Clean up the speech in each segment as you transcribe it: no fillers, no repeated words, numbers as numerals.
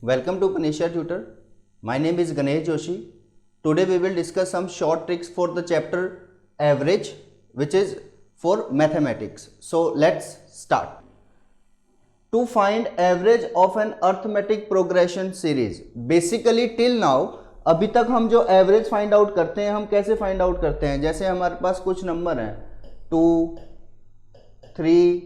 Welcome to Panisha Tutor. My name is Ganesh Joshi. Today we will discuss some short tricks for the chapter average, which is for mathematics. So let's start. To find average of an arithmetic progression series. Basically till now अभी तक हम जो average find out करते हैं, हम कैसे find out करते हैं? जैसे हमारे पास कुछ नंबर हैं 2, 3,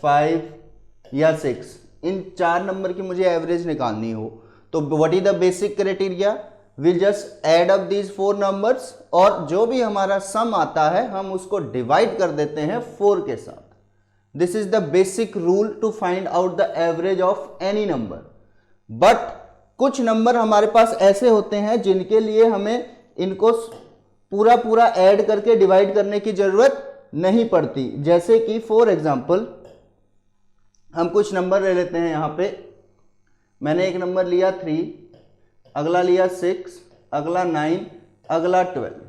5 या 6, इन 4 नंबर की मुझे एवरेज निकालनी हो तो what is the basic criteria? Will just add up these 4 numbers और जो भी हमारा सम आता है हम उसको डिवाइड कर देते हैं 4 के साथ. This is the basic rule to find out the average of any number. But कुछ नंबर हमारे पास ऐसे होते हैं जिनके लिए हमें इनको पूरा ऐड करके डिवाइड करने की जरूरत नहीं पड़ती. जैसे कि फॉर एग्जांपल हम कुछ नंबर ले लेते हैं. यहां पे मैंने एक नंबर लिया 3, अगला लिया 6, अगला 9, अगला 12.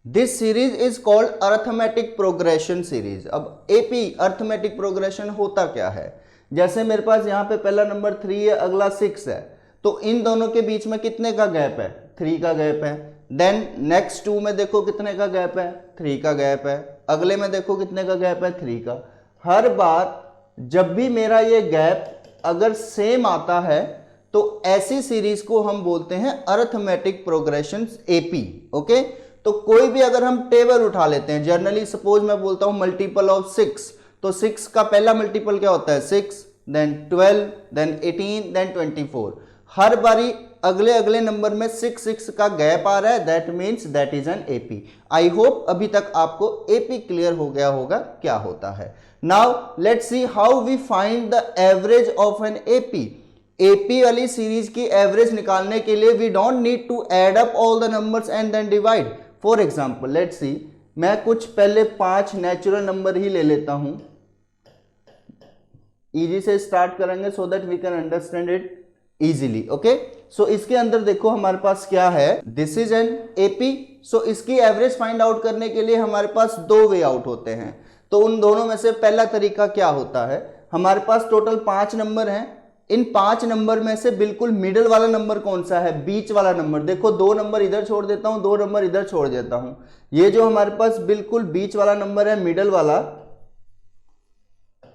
This series is called arithmetic progression series. अब एपी अरिथमेटिक प्रोग्रेशन होता क्या है? जैसे मेरे पास यहां पे पहला नंबर 3 है, अगला 6 है, तो इन दोनों के बीच में कितने का गैप है? 3 का गैप है. देन नेक्स्ट 2 में देखो कितने का गैप है? 3 का गैप है. अगले में देखो कितने का गैप है? 3 का. हर बार जब भी मेरा ये गैप अगर सेम आता है तो ऐसी सीरीज को हम बोलते हैं अरिथमेटिक प्रोग्रेशन एपी. ओके, तो कोई भी अगर हम टेबल उठा लेते हैं, जनरली सपोज मैं बोलता हूं मल्टीपल ऑफ 6, तो 6 का पहला मल्टीपल क्या होता है? 6, देन 12, देन 18, देन 24. हर बारी अगले अगले नंबर में 6 का गैप आ रहा है. That means that is an AP. I hope अभी तक आपको एपी क्लियर हो गया होगा क्या होता है. Now let's see how we find the average of an AP. AP वाली सीरीज की एवरेज निकालने के लिए we don't need to add up all the numbers and then divide. For example let's see, मैं कुछ पहले 5 नेचुरल नंबर ही ले लेता हूं. इजी से स्टार्ट करेंगे so that we can understand it easily. Okay, so इसके अंदर देखो हमारे पास क्या है. This is an AP. So इसकी एवरेज फाइंड आउट करने के लिए हमारे पास 2 वे आउट होते हैं. तो उन दोनों में से पहला तरीका क्या होता है? हमारे पास टोटल 5 नंबर हैं. इन 5 नंबर में से बिल्कुल मिडिल वाला नंबर कौन सा है? बीच वाला नंबर. देखो 2 नंबर इधर छोड़ देता हूं, 2 नंबर इधर छोड़ देता हूं. ये जो हमारे पास बिल्कुल बीच वाला नंबर है, मिडिल वाला,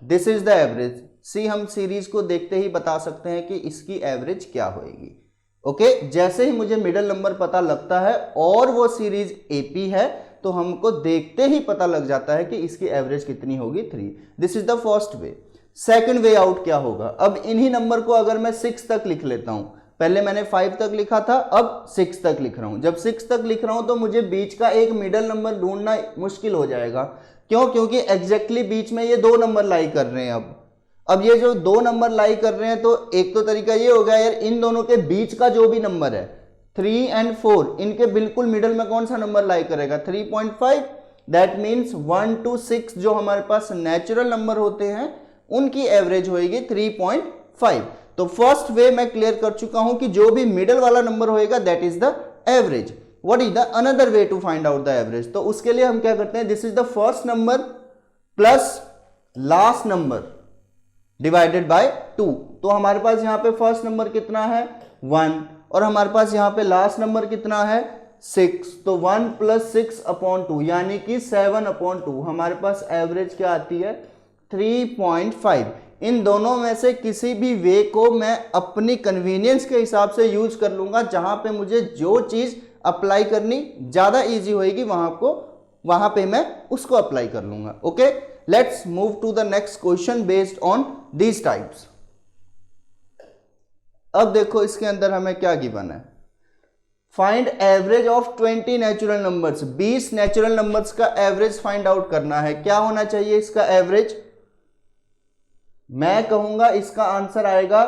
दिस इज द एवरेज. सी, हम सीरीज को देखते ही बता सकते हैं कि इसकी एवरेज क्या होगी. ओके, जैसे ही मुझे मिडिल नंबर पता लगता है और वो सीरीज एपी है तो हमको देखते ही पता लग जाता है कि इसकी एवरेज कितनी होगी, 3. This is the first way. Second way out क्या होगा? अब इन्हीं नंबर को अगर मैं 6 तक लिख लेता हूं, पहले मैंने 5 तक लिखा था, अब 6 तक लिख रहा हूं. जब 6 तक लिख रहा हूं तो मुझे बीच का एक मिडिल नंबर ढूंढना मुश्किल हो जाएगा. क्यों? क्योंकि एग्जैक्टली बीच में ये 2 नंबर लाई कर रहे हैं. अब ये जो 2 नंबर लाई कर रहे हैं, तो एक तो तरीका ये होगा यार, इन दोनों के बीच का जो भी नंबर है 3 एंड 4, इनके बिल्कुल मिडल में कौन सा नंबर लाई करेगा? 3.5. दैट मीन्स 1 to 6 जो हमारे पास नेचुरल नंबर होते हैं उनकी एवरेज होगी 3.5. तो फर्स्ट वे मैं क्लियर कर चुका हूं कि जो भी मिडल वाला नंबर होएगा that is the average. What is the another way to find out the average? तो उसके लिए हम क्या करते हैं? This is the first number plus last number divided by 2. तो हमारे पास यहां पे फर्स्ट नंबर कितना है? 1, और हमारे पास यहां पे लास्ट नंबर कितना है? 6. तो 1 + 6/2 यानी कि 7/2. हमारे पास एवरेज क्या आती है? 3.5. इन दोनों में से किसी भी वे को मैं अपनी कन्वीनियंस के हिसाब से यूज कर लूंगा. जहां पे मुझे जो चीज अप्लाई करनी ज्यादा इजी होगी वहां पे मैं उसको अप्लाई कर लूंगा. Okay, let's move to the next question based on these types. अब देखो इसके अंदर हमें क्या गिवन है? Find average of 20 natural numbers. 20 natural numbers का एवरेज फाइंड आउट करना है. क्या होना चाहिए इसका एवरेज? मैं कहूंगा इसका आंसर आएगा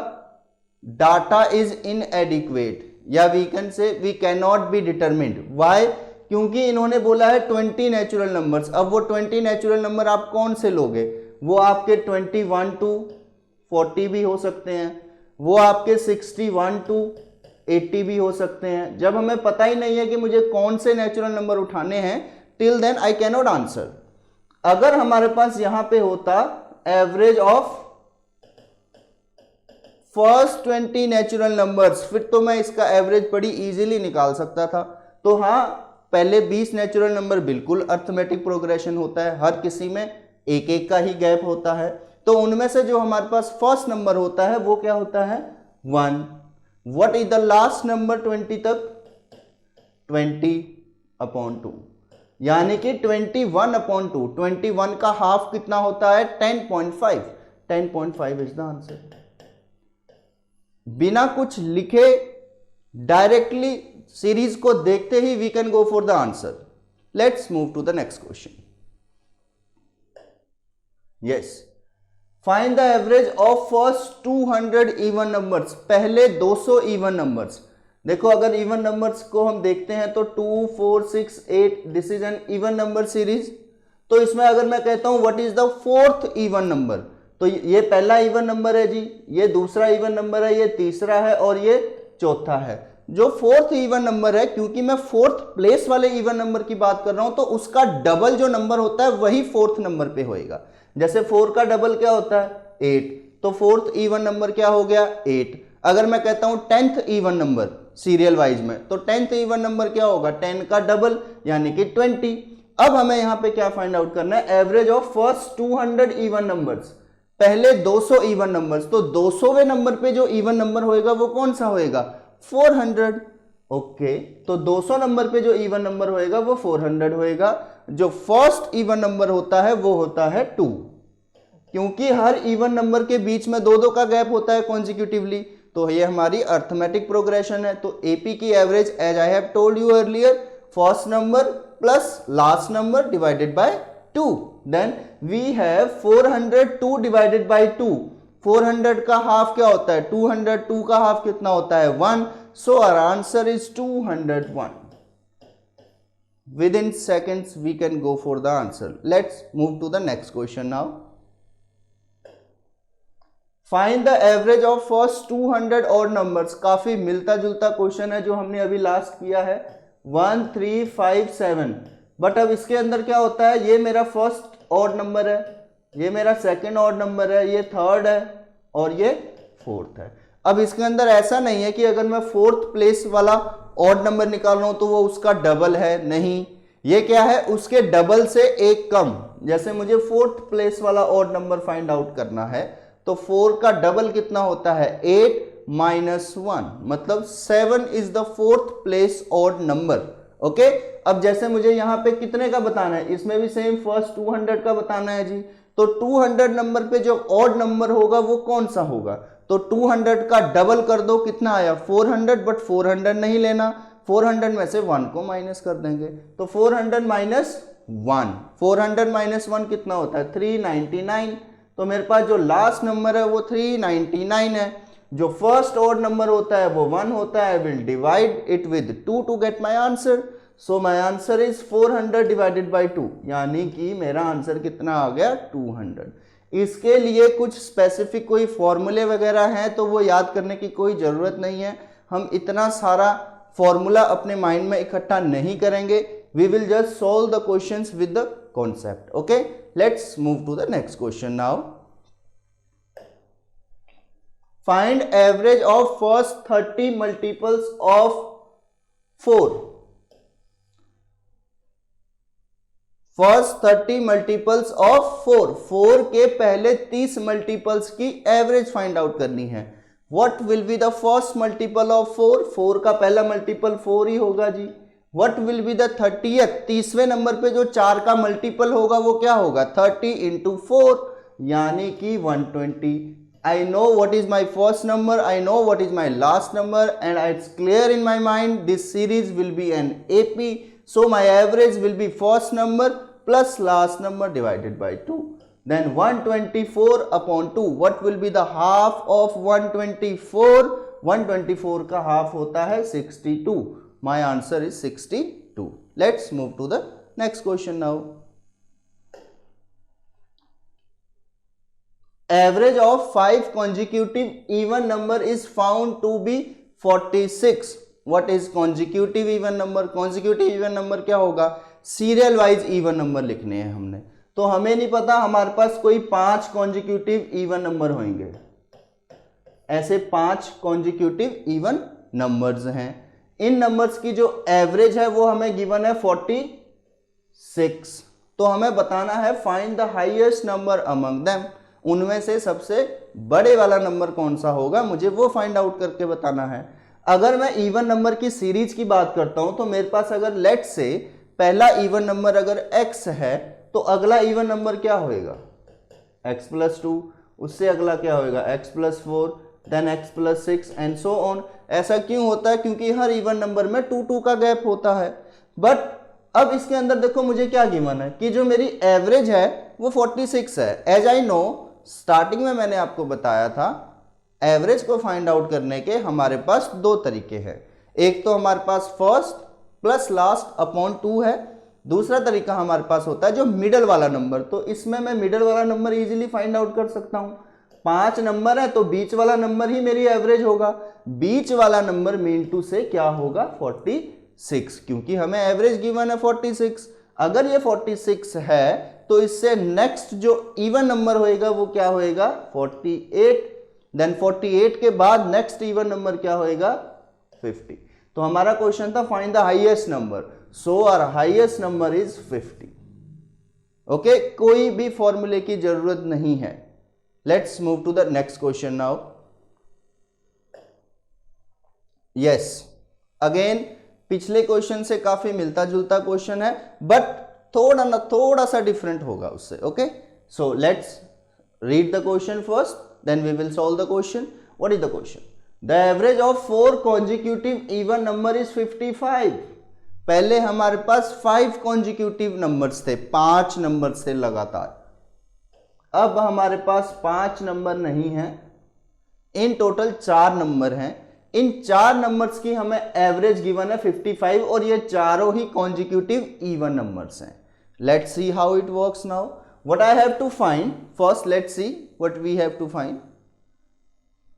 डाटा इज इनएडिक्वेट, या we can say we can not be determined. Why? क्योंकि इन्होंने बोला है 20 नेचुरल नंबर्स. अब वो 20 नेचुरल नंबर आप कौन से लोगे? वो आपके 21 to 40 भी हो सकते हैं, वो आपके 61 to 80 भी हो सकते हैं. जब हमें पता ही नहीं है कि मुझे कौन से नेचुरल नंबर उठाने हैं, till then I can not answer. अगर हमारे पास यहां पे होता average of first 20 natural numbers, फिर तो मैं इसका एवरेज बड़ी इजीली निकाल सकता था। तो हाँ, पहले 20 नेचुरल नंबर बिल्कुल अर्थमेटिक प्रोग्रेशन होता है, हर किसी में एक एक का ही गैप होता है। तो उनमें से जो हमारे पास फर्स्ट नंबर होता है वो क्या होता है 1। What is the last number 20 तक 20/2, यानी कि 21/2। 21 का हाफ कितना होता है 10.5। 10.5 इज द आंसर। बिना कुछ लिखे डायरेक्टली सीरीज को देखते ही we can go for the answer. Let's move to the next question. Yes, find the average of first 200 even numbers, पहले 200 इवन नंबर्स। देखो अगर इवन नंबर्स को हम देखते हैं तो 2, 4, 6, 8 this is N even number series. तो इसमें अगर मैं कहता हूं what is the fourth even number, तो ये पहला इवन नंबर है जी, ये दूसरा इवन नंबर है, ये तीसरा है और ये चौथा है। जो फोर्थ इवन नंबर है, क्योंकि मैं फोर्थ प्लेस वाले इवन नंबर की बात कर रहा हूं, तो उसका डबल जो नंबर होता है वही फोर्थ नंबर पे होएगा। जैसे 4 का डबल क्या होता है 8, तो फोर्थ इवन नंबर क्या हो गया 8। अगर मैं कहता हूं 10th even number serial wise में, तो 10th इवन नंबर क्या होगा 10 का डबल यानी कि 20। अब हमें यहां पे क्या फाइंड आउट करना है, average of first 200 even numbers, पहले 200 इवन नंबर्स। तो 200वें नंबर पे जो इवन नंबर होएगा वो कौन सा होएगा 400। ओके, तो 200 नंबर पे जो इवन नंबर होएगा वो 400 होएगा। जो फर्स्ट इवन नंबर होता है वो होता है 2, क्योंकि हर इवन नंबर के बीच में 2-2 का गैप होता है कॉन्जिक्यूटिवली। तो ये हमारी अर्थमेटिक प्रोग्रेशन है। तो एपी की average as I have told you earlier, first number plus last number divided by 2। Then we have 402 divided by 2। 400 का हाफ क्या होता है 200, 2 का हाफ कितना होता है 1। So our answer is 201। Within seconds we can go for the answer. Let's move to the next question now. Find the average of first 200 odd numbers. काफी मिलता जुलता क्वेश्चन है जो हमने अभी लास्ट किया है 1, 3, 5, 7। बट अब इसके अंदर क्या होता है, ये मेरा फर्स्ट ऑड नंबर है, ये मेरा सेकंड ऑड नंबर है, ये थर्ड है और ये फोर्थ है। अब इसके अंदर ऐसा नहीं है कि अगर मैं फोर्थ प्लेस वाला ऑड नंबर निकाल रहा हूं तो वो उसका डबल है, नहीं, ये क्या है उसके डबल से एक कम। जैसे मुझे फोर्थ प्लेस वाला ऑड नंबर फाइंड आउट करना है तो 4 का डबल कितना होता है 8 - 1, मतलब 7 is the fourth place odd number. Okay, अब जैसे मुझे यहां पे कितने का बताना है, इसमें भी सेम फर्स्ट 200 का बताना है जी। तो 200 नंबर पे जो ऑड नंबर होगा वो कौन सा होगा, तो 200 का डबल कर दो, कितना आया 400। बट 400 नहीं लेना, 400 में से 1 को माइनस कर देंगे। तो 400 - 1, 400 - 1 कितना होता है 399। तो मेरे पास जो लास्ट नंबर है वो 399 है। जो फर्स्ट ऑड नंबर होता है वो 1 होता है। Will divide it with 2 to get my answer. So my answer is 400 divided by 2, यानी कि मेरा आंसर कितना आ गया 200। इसके लिए कुछ स्पेसिफिक कोई फॉर्मूले वगैरह हैं तो वो याद करने की कोई ज़रूरत नहीं है। हम इतना सारा फॉर्मूला अपने माइंड में इकट्ठा नहीं करेंगे। We will just solve the questions with the concept. Okay, let's move to the next question now. Find average of first 30 multiples of 4। First 30 multiples of 4, 4 के पहले 30 मल्टीपल्स की एवरेज फाइंड आउट करनी है। What will be the first multiple of 4, 4 का पहला multiple 4 ही होगा जी। What will be the 30th, 30वें नंबर पे जो 4 का मल्टीपल होगा वो क्या होगा 30 × 4, यानी कि 120। I know what is my first number, I know what is my last number, and it's clear in my mind this series will be an AP. So my average will be first number plus last number divided by 2. Then 124/2. What will be the half of 124? 124 का half होता है 62. My answer is 62. Let's move to the next question now. Average of 5 consecutive even number is found to be 46. What is consecutive even number? Consecutive even number क्या होगा, serial wise even number लिखने हैं हमने। तो हमें नहीं पता हमारे पास कोई 5 consecutive इवन नंबर होंगे। ऐसे 5 कॉन्जिक्यूटिव इवन नंबर्स हैं। इन नंबर्स की जो एवरेज है वो हमें गिवन है 46। तो हमें बताना है find the highest number among them, उनमें से सबसे बड़े वाला नंबर कौन सा होगा, मुझे वो फाइंड आउट करके बताना है। अगर मैं इवन नंबर की सीरीज की बात करता हूं तो मेरे पास अगर लेट से पहला इवन नंबर अगर x है तो अगला इवन नंबर क्या होएगा x+2, उससे अगला क्या होएगा x+4, then x+6 and so on. ऐसा क्यों होता है? क्योंकि हर इवन नंबर में 2 का गैप होता है। बट अब इसके अंदर देखो मुझे क्या गिवन है कि जो मेरी एवरेज है वो 46 है। एज आई नो, स्टार्टिंग में मैंने आपको बताया था एवरेज को फाइंड आउट करने के हमारे पास 2 तरीके हैं। एक तो हमारे पास फर्स्ट प्लस लास्ट अपॉन 2 है, दूसरा तरीका हमारे पास होता है जो मिडल वाला नंबर। तो इसमें मैं मिडल वाला नंबर इजीली फाइंड आउट कर सकता हूं। 5 नंबर है तो बीच वाला नंबर ही मेरी एवरेज होगा। बीच वाला नंबर मीन टू से क्या होगा 46, क्योंकि हमें एवरेज गिवन है 46। अगर ये 46 है तो इससे नेक्स्ट जो इवन नंबर होएगा वो क्या होएगा 48, देन 48 के बाद नेक्स्ट इवन नंबर क्या होएगा 50। तो हमारा क्वेश्चन था find the highest number, so our highest number is 50। Okay, कोई भी फॉर्मूले की जरूरत नहीं है। Let's move to the next question now. Yes, again पिछले क्वेश्चन से काफी मिलता जुलता क्वेश्चन है बट थोड़ा सा डिफरेंट होगा उससे। Okay, so let's read the question first, then we will solve the question. What is the question? The average of 4 consecutive even number is 55. पहले हमारे पास 5 consecutive numbers थे, 5 numbers थे लगातार। अब हमारे पास 5 नंबर नहीं है, इन टोटल 4 नंबर हैं। इन 4 नंबर्स की हमें एवरेज गिवन है 55 और ये चारों ही consecutive even numbers हैं। Let's see how it works now. What I have to find first, let's see what we have to find.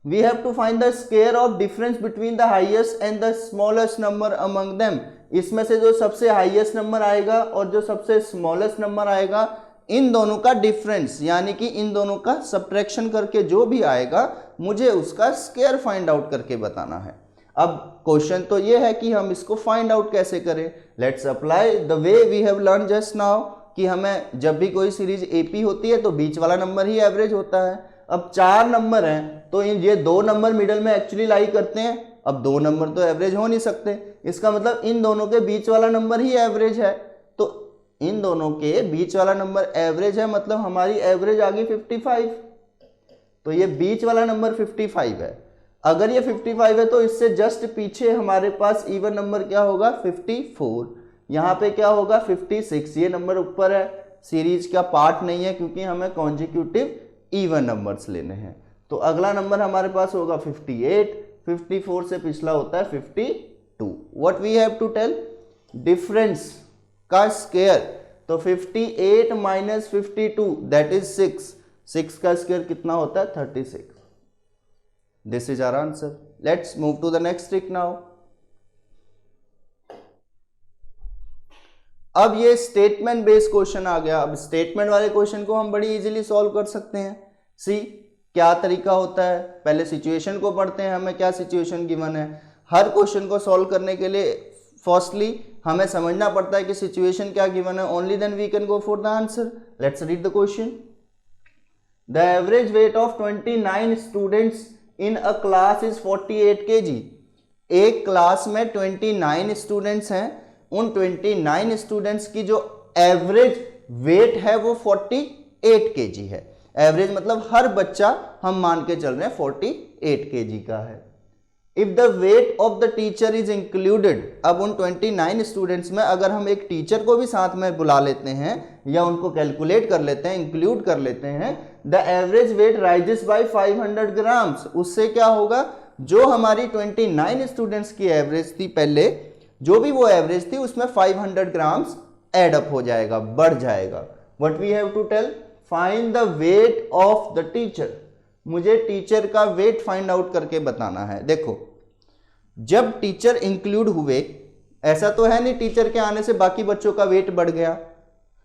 We have to find the square of difference between the highest and the smallest number among them. इसमें से जो सबसे highest number आएगा और जो सबसे smallest number आएगा, इन दोनों का डिफरेंस यानी कि इन दोनों का सब्ट्रैक्शन करके जो भी आएगा मुझे उसका स्क्वायर फाइंड आउट करके बताना है। अब क्वेश्चन तो ये है कि हम इसको फाइंड आउट कैसे करें। Let's apply the way we have learn just now कि हमें जब भी कोई सीरीज एपी होती है तो बीच वाला नंबर ही एवरेज होता है। अब 4 नंबर हैं तो ये 2 नंबर मिडल में एक्चुअली लाई करते हैं। अब 2 नंबर तो एवरेज हो नहीं सकते, इसका मतलब इन दोनों के बीच वाला नंबर ही एवरेज है। तो इन दोनों के बीच वाला नंबर एवरेज है, मतलब हमारी एवरेज आ गई 55। तो ये बीच वाला नंबर 55 है। अगर ये 55 है तो इससे जस्ट पीछे हमारे पास इवन नंबर क्या होगा 54, यहाँ पे क्या होगा 56। ये नंबर ऊपर है, सीरीज का पार्ट नहीं है क्योंकि हमें कॉन्जिक्यूटिव इवन नंबर्स लेने हैं। तो अगला नंबर हमारे पास होगा 58, 54 से पिछला होता है 52। What we have to tell, difference का स्क्वायर। तो 58 माइनस 52 दैट इज 6, 6 का स्क्वायर कितना होता है 36। This is our answer. Let's move to the next trick now. अब ये स्टेटमेंट बेस्ड क्वेश्चन आ गया। अब स्टेटमेंट वाले क्वेश्चन को हम बड़ी इजीली सॉल्व कर सकते हैं। सी क्या तरीका होता है, पहले सिचुएशन को पढ़ते हैं, हमें क्या सिचुएशन गिवन है। हर क्वेश्चन को सॉल्व करने के लिए फर्स्टली हमें समझना पड़ता है कि सिचुएशन क्या गिवन है, only then we can go for the answer. Let's read the question. The average weight of 29 students in a class is 48 kg। एक क्लास में 29 स्टूडेंट्स हैं, उन 29 स्टूडेंट्स की जो एवरेज वेट है वो 48 kg है। एवरेज मतलब हर बच्चा हम मान के चल रहे हैं 48 kg का है। If the weight of the teacher is included, अब उन 29 स्टूडेंट्स में अगर हम एक टीचर को भी साथ में बुला लेते हैं या उनको कैलकुलेट कर लेते हैं, इंक्लूड कर लेते हैं, the average wait rises by 500 grams. उससे क्या होगा, जो हमारी 29 स्टूडेंट्स की एवरेज थी पहले, जो भी वो एवरेज थी उसमें 500 ग्राम्स एड अप हो जाएगा, बढ़ जाएगा। What we have to tell, find the weight of the teacher. मुझे टीचर का वेट फाइंड आउट करके बताना है। देखो जब टीचर इंक्लूड हुए, ऐसा तो है नहीं टीचर के आने से बाकी बच्चों का वेट बढ़ गया,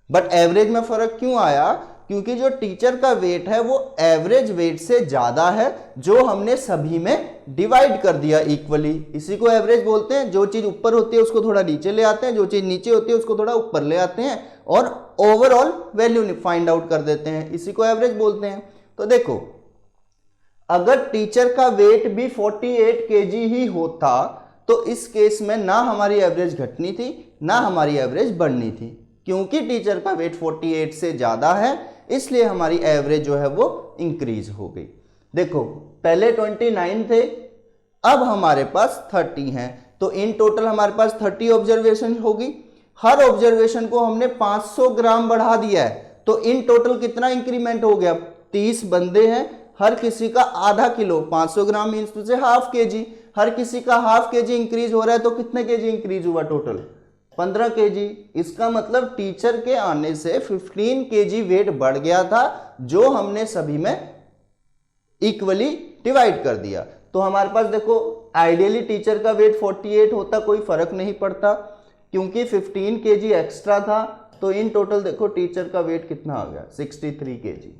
बट एवरेज में फर्क क्यों आया, क्योंकि जो टीचर का वेट है वो एवरेज वेट से ज्यादा है, जो हमने सभी में डिवाइड कर दिया इक्वली। इसी को एवरेज बोलते हैं। जो चीज ऊपर होती है उसको थोड़ा नीचे ले आते हैं, जो चीज नीचे होती है उसको थोड़ा ऊपर ले आते हैं और ओवरऑल वैल्यू फाइंड आउट कर देते हैं। इसी को एवरेज बोलते हैं। तो देखो, अगर टीचर का वेट भी 48 kg ही होता तो इस केस में ना हमारी एवरेज घटनी थी ना हमारी एवरेज बढ़नी थी। क्योंकि टीचर का वेट 48 से ज्यादा है इसलिए हमारी एवरेज जो है वो इंक्रीज हो गई। देखो, पहले 29 थे, अब हमारे पास 30 हैं, तो इन टोटल हमारे पास 30 ऑब्जर्वेशन होगी। हर ऑब्जर्वेशन को हमने 500 ग्राम बढ़ा दिया है, तो इन टोटल कितना इंक्रीमेंट हो गया? 30 बंदे हैं, हर किसी का आधा किलो, 500 ग्राम मीन्स टू से हाफ केजी, हर किसी का हाफ केजी इंक्रीज हो रहा है, तो कितने केजी इंक्रीज हुआ? Total 15 KG. इसका मतलब टीचर के आने से 15 केजी वेट बढ़ गया था, जो हमने सभी में इक्वली डिवाइड कर दिया। तो हमारे पास देखो, आइडियली टीचर का वेट 48 होता, कोई फर्क नहीं पड़ता, क्योंकि 15 केजी एक्स्ट्रा था, तो इन टोटल देखो टीचर का वेट कितना आ गया? 63 KG.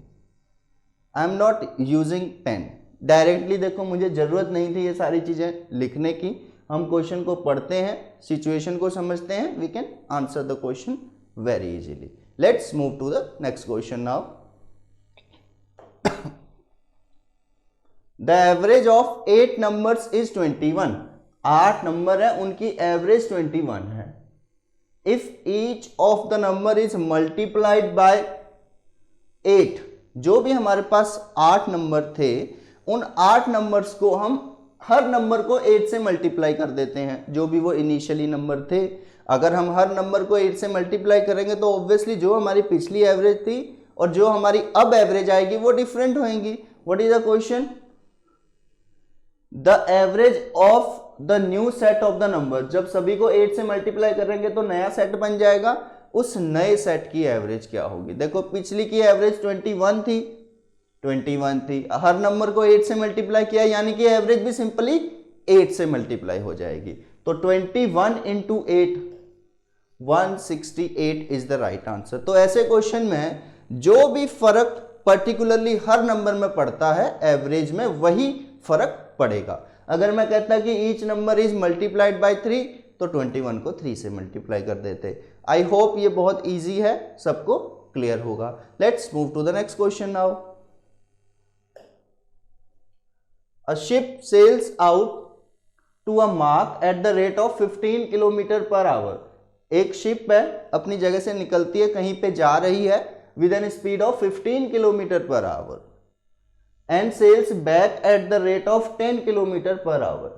I am not using pen, directly देखो, मुझे जरूरत नहीं थी ये सारी चीजें लिखने की। हम क्वेश्चन को पढ़ते हैं, सिचुएशन को समझते हैं, we can answer the question very easily. Let's move to the next question now. The average of 8 numbers is 21। 8 number है, उनकी एवरेज 21 है। If each of the number is multiplied by 8, जो भी हमारे पास 8 नंबर थे, उन 8 नंबर्स को हम हर नंबर को 8 से मल्टीप्लाई कर देते हैं, जो भी वो इनिशियली नंबर थे। अगर हम हर नंबर को 8 से मल्टीप्लाई करेंगे तो ऑब्वियसली जो हमारी पिछली एवरेज थी और जो हमारी अब एवरेज आएगी वो डिफरेंट होंगी। What is the question? The average of the new set of the number. जब सभी को 8 से मल्टीप्लाई करेंगे तो नया सेट बन जाएगा, उस नए सेट की एवरेज क्या होगी? देखो, पिछली की एवरेज 21 थी, हर नंबर को 8 से मल्टीप्लाई किया, यानी कि एवरेज भी सिंपली 8 से मल्टीप्लाई हो जाएगी। तो 21 into 8, 168 is the right answer. तो ऐसे क्वेश्चन में जो भी फर्क पर्टिकुलरली हर नंबर में पड़ता है, एवरेज में वही फर्क पड़ेगा। अगर मैं कहता कि each number is multiplied bye 3, तो 21 को 3 से मल्टीप्लाई कर देते। आई होप ये बहुत इजी है, सबको क्लियर होगा। Let's move to the next question now. A ship sails out to a mark at the rate of 15 kilometre per our. एक शिप है, अपनी जगह से निकलती है, कहीं पे जा रही है with an speed of 15 kilometre per hour and sails back at the rate of 10 kilometre per hour.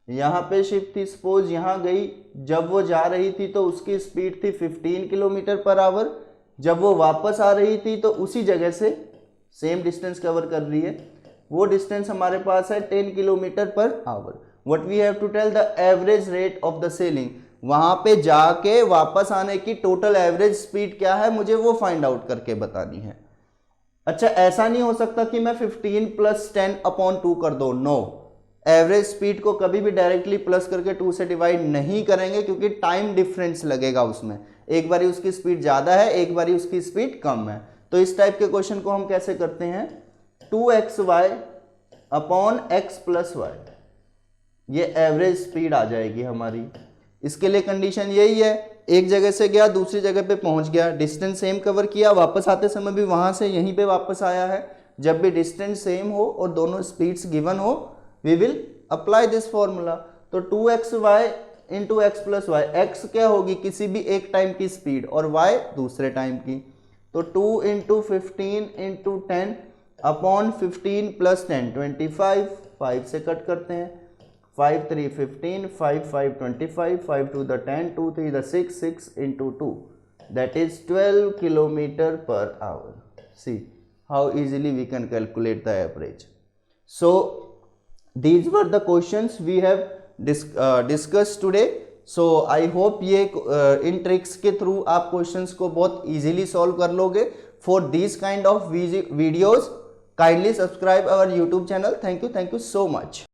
यहाँ पे शिप थी, सपोज यहाँ गई, जब वो जा रही थी तो उसकी स्पीड थी 15 किलोमीटर पर आवर। जब वो वापस आ रही थी तो उसी जगह से सेम डिस्टेंस कवर कर रही है, वो डिस्टेंस हमारे पास है 10 kilometre per hour. What we have to tell? The average rate of the sailing. वहां पे जाके वापस आने की टोटल एवरेज स्पीड क्या है, मुझे वो फाइंड आउट करके बतानी है। अच्छा, ऐसा नहीं हो सकता कि मैं 15 + 10/2 कर दो। नो, एवरेज स्पीड को कभी भी डायरेक्टली प्लस करके 2 से डिवाइड नहीं करेंगे, क्योंकि टाइम डिफरेंस लगेगा उसमें। एक बारी उसकी स्पीड ज्यादा है, एक बारी उसकी स्पीड कम है। तो इस टाइप के क्वेश्चन को हम कैसे करते हैं? 2xy अपॉन x + y, ये एवरेज स्पीड आ जाएगी हमारी। इसके लिए कंडीशन यही है, एक जगह से गया दूसरी जगह पे पहुंच गया, डिस्टेंस सेम कवर किया, वापस आते समय भी वहां से यहीं पे वापस आया है। जब भी डिस्टेंस सेम हो और दोनों स्पीड्स गिवन हो, we will apply this formula. तो 2xy into x + y, x क्या होगी? किसी भी एक टाइम की स्पीड, और y दूसरे टाइम की। तो 2 इंटू 15 इंटू 10 अपॉन 15 + 10 25, 5 से कट करते हैं, 5 3 15, 5 5 25, 5 2 the 10, 2 3 the 6, 6 into 2, that is 12 kilometer per hour. See how easily we can calculate the average. So these were the questions we have discussed today. So I hope ये इन tricks के through आप questions को बहुत easily solve कर लोगे. For these kind of videos, kindly subscribe our YouTube channel. Thank you so much.